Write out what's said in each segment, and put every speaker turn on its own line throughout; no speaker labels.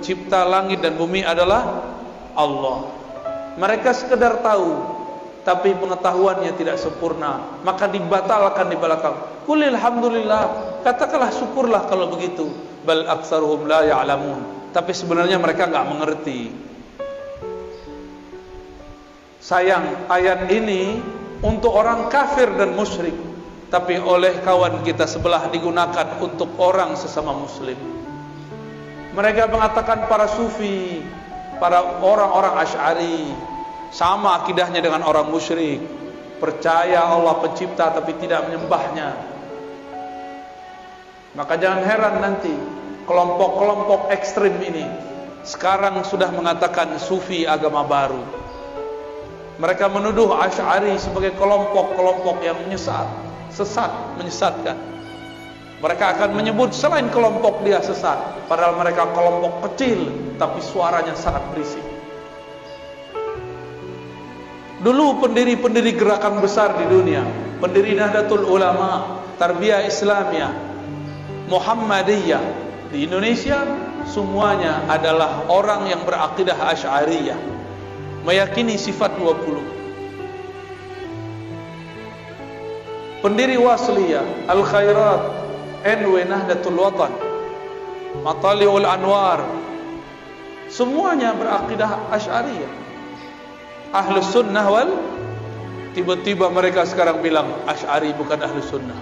pencipta langit dan bumi adalah Allah. Mereka sekedar tahu, tapi pengetahuannya tidak sempurna, maka dibatalkan di belakang. Qul alhamdulillah, katakanlah syukurlah kalau begitu. Bal aktsaruhum la ya'lamun, tapi sebenarnya mereka enggak mengerti. Sayang, ayat ini untuk orang kafir dan musyrik, tapi oleh kawan kita sebelah digunakan untuk orang sesama muslim. Mereka mengatakan para sufi, para orang-orang Asy'ari sama akidahnya dengan orang musyrik, percaya Allah pencipta tapi tidak menyembahnya. Maka jangan heran nanti kelompok-kelompok ekstrim ini sekarang sudah mengatakan sufi agama baru. Mereka menuduh Asy'ari sebagai kelompok-kelompok yang sesat, menyesatkan. Mereka akan menyebut selain kelompok dia sesat, padahal mereka kelompok kecil tapi suaranya sangat berisik. Dulu pendiri-pendiri gerakan besar di dunia, pendiri Nahdlatul Ulama, Tarbiyah Islamiyah, Muhammadiyah di Indonesia, semuanya adalah orang yang berakidah Asy'ariyah, meyakini sifat 20. Pendiri Wasliyah, Al-Khairat, NW Nahdlatul Watan, Matali'ul Anwar, semuanya berakidah Asy'ariyah. Ahlus Sunnah wal, tiba-tiba mereka sekarang bilang Asy'ari bukan Ahlus Sunnah.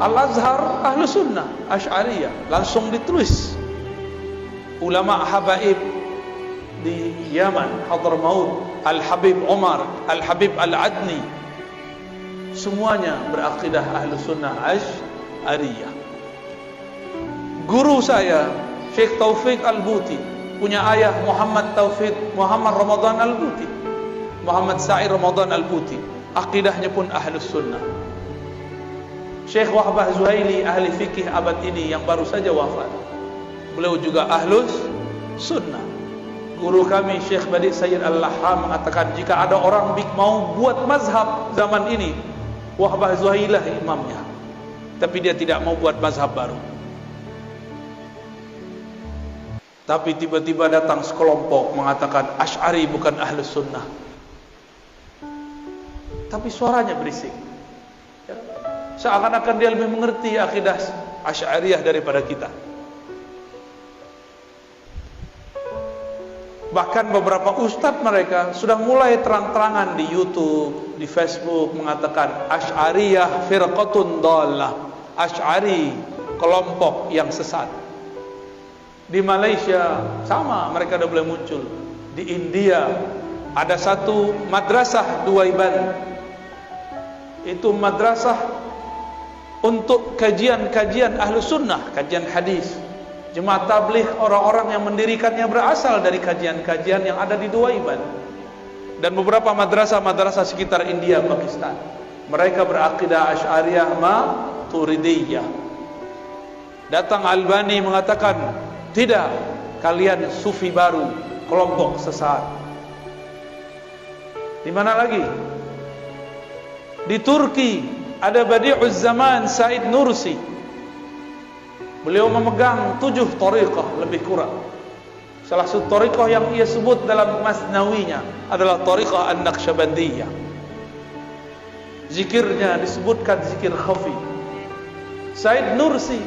Al-Azhar Ahlus Sunnah, Asy'ariyah, langsung ditulis. Ulama habaib di Yaman, Hadramaut, Al-Habib Umar, Al-Habib Al-Adni, semuanya berakidah Ahlus Sunnah Asy'ariyah. Guru saya Syekh Taufik Al-Buti punya ayah Muhammad Ramadan Al-Buti, Muhammad Sa'id Ramadan Al-Buti, akidahnya pun Ahlus Sunnah. Syekh Wahbah Zuhaili, ahli fikih abad ini yang baru saja wafat, beliau juga Ahlus Sunnah. Guru kami Syekh Badi Sayyid Al-Laham mengatakan, jika ada orang mau buat mazhab zaman ini, Wahbah Zuhailah imamnya, tapi dia tidak mau buat mazhab baru. Tapi tiba-tiba datang sekelompok mengatakan Asy'ari bukan Ahlus Sunnah, tapi suaranya berisik, ya. Seakan-akan dia lebih mengerti akidah Asy'ariyah daripada kita. Bahkan beberapa ustadz mereka sudah mulai terang-terangan di YouTube, di Facebook mengatakan Asy'ariyah firqatun dhallah, Asy'ari kelompok yang sesat. Di Malaysia sama, mereka sudah mulai muncul. Di India ada satu madrasah Duaiban, itu madrasah untuk kajian-kajian Ahlus Sunnah, kajian hadis. Jemaah tabligh, orang-orang yang mendirikannya berasal dari kajian-kajian yang ada di Duaiban. Dan beberapa madrasah-madrasah sekitar India, Pakistan, mereka berakidah Asy'ariyah Maturidiyah. Datang Albani mengatakan, tidak, kalian sufi baru, kelompok sesat. Di mana lagi? Di Turki ada Badi'uz Zaman Said Nursi. Beliau memegang 7 thariqah lebih kurang. Salah satu thariqah yang ia sebut dalam Masnawinya adalah thariqah An-Naqsyabandiyah. Zikirnya disebutkan zikir khafi. Said Nursi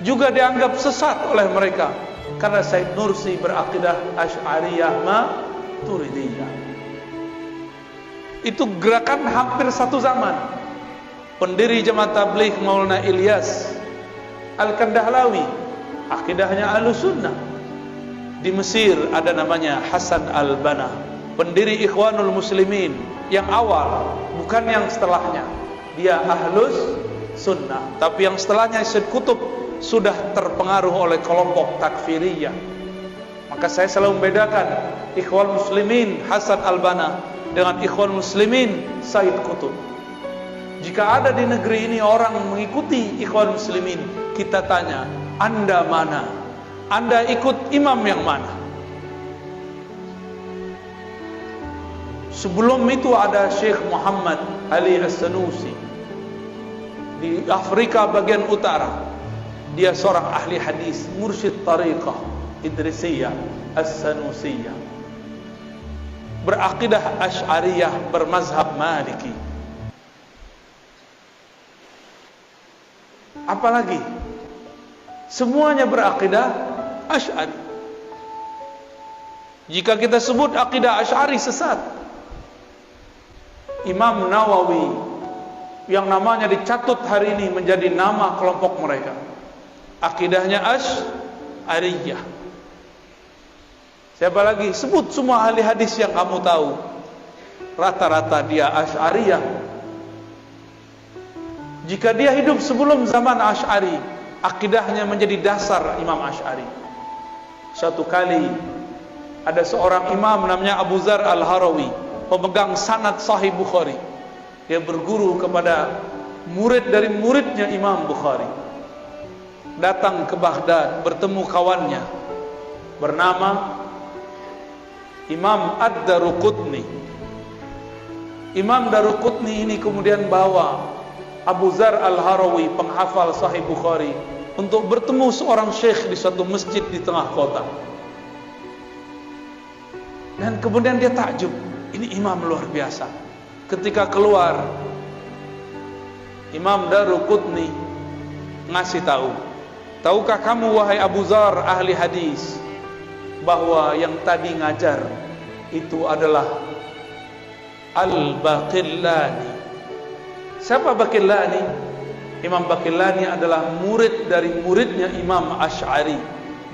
juga dianggap sesat oleh mereka karena Said Nursi berakidah Asy'ariyah Maturidiyah. Itu gerakan hampir satu zaman. Pendiri Jemaah Tabligh Maulana Ilyas Al-Kandahlawi, akidahnya Ahlus Sunnah. Di Mesir ada namanya Hasan Al-Banna, pendiri Ikhwanul Muslimin yang awal, bukan yang setelahnya. Dia Ahlus Sunnah, tapi yang setelahnya Syed Qutb sudah terpengaruh oleh kelompok takfiriyah. Maka saya selalu membedakan Ikhwan Muslimin Hasan Al-Banna dengan Ikhwan Muslimin Said Qutb. Jika ada di negeri ini orang mengikuti Ikhwan Muslimin, kita tanya, Anda mana? Anda ikut imam yang mana? Sebelum itu ada Syekh Muhammad Ali As-Sanusi di Afrika bagian utara. Dia seorang ahli hadis, mursyid tariqah Idrisiyah As-Sanusiyah, berakidah Asy'ariyah, bermazhab Maliki. Apalagi semuanya berakidah Asy'ari. Jika kita sebut akidah Asy'ari sesat, Imam Nawawi yang namanya dicatut hari ini menjadi nama kelompok mereka, akidahnya Asy'ariyah. Siapa lagi? Sebut semua ahli hadis yang kamu tahu, rata-rata dia Asy'ariyah. Jika dia hidup sebelum zaman Asy'ari, akidahnya menjadi dasar Imam Asy'ari. Suatu kali ada seorang imam namanya Abu Dzar Al-Harawi, pemegang sanad Sahih Bukhari. Dia berguru kepada murid dari muridnya Imam Bukhari. Datang ke Baghdad, bertemu kawannya bernama Imam Ad-Daruqutni. Imam Daruqutni ini kemudian bawa Abu Dzar Al-Harawi, penghafal Sahih Bukhari, untuk bertemu seorang syekh di suatu masjid di tengah kota. Dan kemudian dia takjub, ini imam luar biasa. Ketika keluar, Imam Daruqutni ngasih tahu, tahukah kamu wahai Abu Dzar ahli hadis, bahwa yang tadi ngajar itu adalah Al-Baqillani. Siapa Baqillani? Imam Baqillani adalah murid dari muridnya Imam Asy'ari.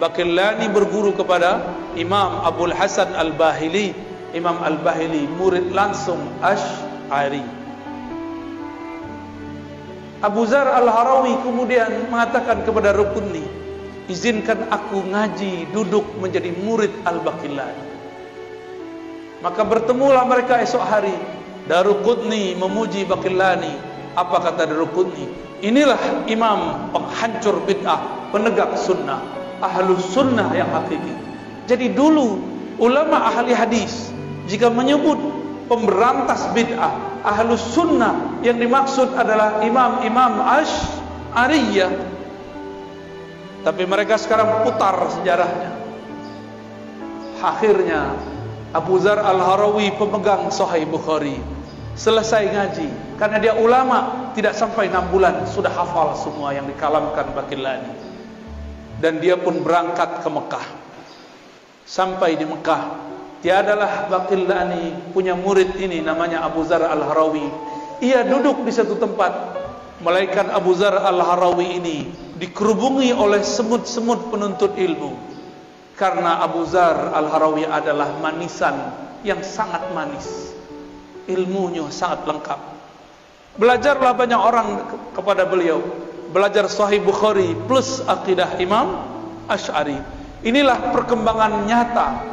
Baqillani berguru kepada Imam Abul Hasan Al-Bahili. Imam Al-Bahili murid langsung Asy'ari. Abu Dzar Al-Harawi kemudian mengatakan kepada Rukunni, izinkan aku ngaji, duduk menjadi murid Al-Baqillani. Maka bertemulah mereka esok hari. Daruqutni memuji Baqillani. Apa kata Daruqutni? Inilah imam penghancur bid'ah, penegak sunnah, ahlus sunnah yang hakiki. Jadi dulu ulama ahli hadis jika menyebut pemberantas bid'ah, ahlus sunnah, yang dimaksud adalah imam-imam Asy'ariyah. Tapi mereka sekarang putar sejarahnya. Akhirnya Abu Dzar Al-Harawi, pemegang Sahih Bukhari, selesai ngaji, karena dia ulama, tidak sampai 6 bulan sudah hafal semua yang dikalamkan Baqillani. Dan dia pun berangkat ke Mekah. Sampai di Mekah, tiadalah Baqillani punya murid ini namanya Abu Dzar Al-Harawi. Ia duduk di satu tempat, melainkan Abu Dzar Al-Harawi ini dikerubungi oleh semut-semut penuntut ilmu. Karena Abu Dzar Al-Harawi adalah manisan yang sangat manis, ilmunya sangat lengkap. Belajarlah banyak orang kepada beliau, belajar Sahih Bukhari plus akidah Imam Asy'ari. Inilah perkembangan nyata,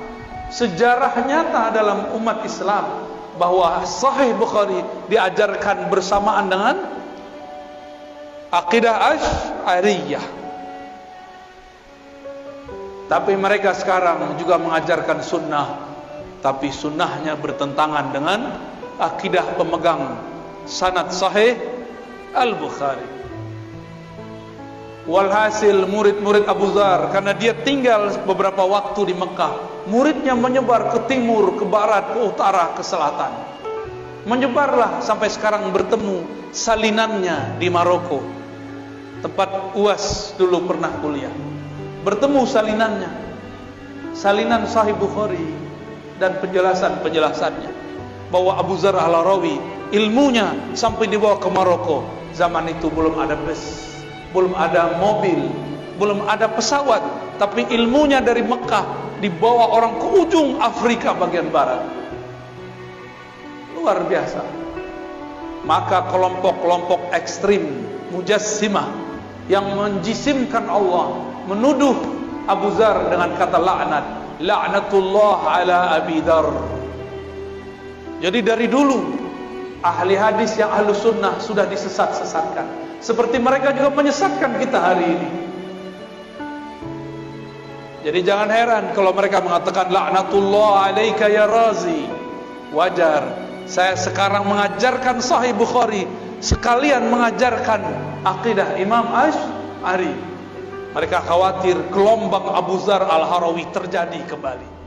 sejarah nyata dalam umat Islam, bahwa Sahih Bukhari diajarkan bersamaan dengan akidah Asy'ariyah. Tapi mereka sekarang juga mengajarkan sunnah, tapi sunnahnya bertentangan dengan akidah pemegang sanad Sahih Al-Bukhari. Walhasil murid-murid Abu Dzar, karena dia tinggal beberapa waktu di Mekah, muridnya menyebar ke timur, ke barat, ke utara, ke selatan. Menyebarlah sampai sekarang bertemu salinannya di Maroko, tempat UAS dulu pernah kuliah. Bertemu salinannya, salinan Sahih Bukhari dan penjelasan-penjelasannya, bahwa Abu Dzar Al-Harawi ilmunya sampai dibawa ke Maroko. Zaman itu belum ada bus, belum ada mobil, belum ada pesawat, tapi ilmunya dari Mekah dibawa orang ke ujung Afrika bagian barat. Luar biasa. Maka kelompok-kelompok ekstrim Mujassimah yang menjisimkan Allah menuduh Abu Dzar dengan kata laknat, laknatullah ala Abi Dzar. Jadi dari dulu ahli hadis yang ahlu sunnah sudah disesat-sesatkan, seperti mereka juga menyesatkan kita hari ini. Jadi jangan heran kalau mereka mengatakan laknatullah alaika ya Razi. Wajar, saya sekarang mengajarkan Sahih Bukhari sekalian mengajarkan akidah Imam Asy'ari. Mereka khawatir gelombang Abu Dzar Al-Harawi terjadi kembali.